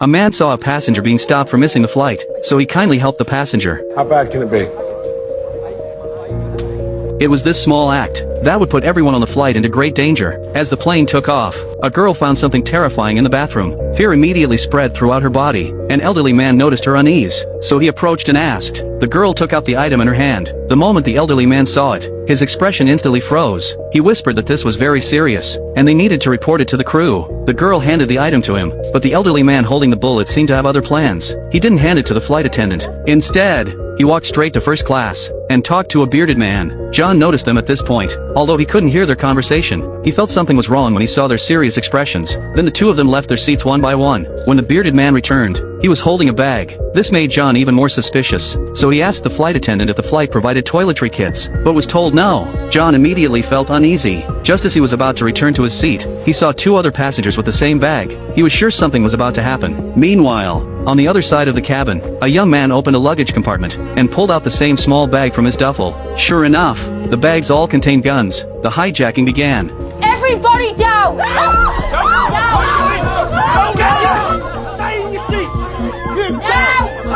A man saw a passenger being stopped for missing the flight, so he kindly helped the passenger. How bad can it be? It was this small act that would put everyone on the flight into great danger. As the plane took off, a girl found something terrifying in the bathroom. Fear immediately spread throughout her body. An elderly man noticed her unease, so he approached and asked. The girl took out the item in her hand. The moment the elderly man saw it, his expression instantly froze. He whispered that this was very serious, and they needed to report it to the crew. The girl handed the item to him, but the elderly man holding the bullet seemed to have other plans. He didn't hand it to the flight attendant. Instead, he walked straight to first class and talked to a bearded man. John noticed them at this point. Although he couldn't hear their conversation, he felt something was wrong when he saw their serious expressions. Then the two of them left their seats one by one. When the bearded man returned, he was holding a bag. This made John even more suspicious, so he asked the flight attendant if the flight provided toiletry kits, but was told no. John immediately felt uneasy. Just as he was about to return to his seat, he saw two other passengers with the same bag. He was sure something was about to happen. Meanwhile, on the other side of the cabin, a young man opened a luggage compartment and pulled out the same small bag from his duffel. Sure enough, the bags all contained guns. The hijacking began. Everybody down! Down! Stay in your seats! Do not move!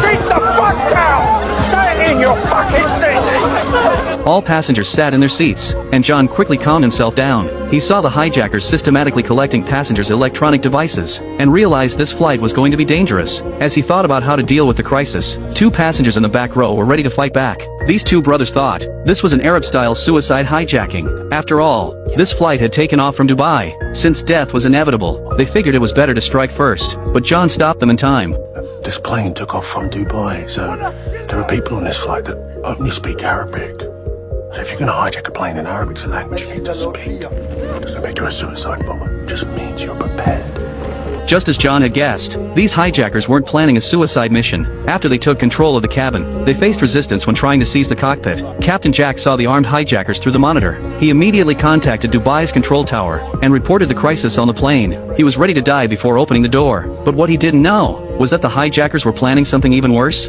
Sit the fuck down! Stay in your fucking seats! All passengers sat in their seats, and John quickly calmed himself down. He saw the hijackers systematically collecting passengers' electronic devices, and realized this flight was going to be dangerous. As he thought about how to deal with the crisis, two passengers in the back row were ready to fight back. These two brothers thought this was an Arab-style suicide hijacking. After all, this flight had taken off from Dubai. Since death was inevitable, they figured it was better to strike first, but John stopped them in time. This plane took off from Dubai, so there are people on this flight that only speak Arabic. So if you're going to hijack a plane in Arabic, it's a language you need to speak. It doesn't make you a suicide bomber, it just means you're prepared. Just as John had guessed, these hijackers weren't planning a suicide mission. After they took control of the cabin, they faced resistance when trying to seize the cockpit. Captain Jack saw the armed hijackers through the monitor. He immediately contacted Dubai's control tower and reported the crisis on the plane. He was ready to die before opening the door. But what he didn't know was that the hijackers were planning something even worse.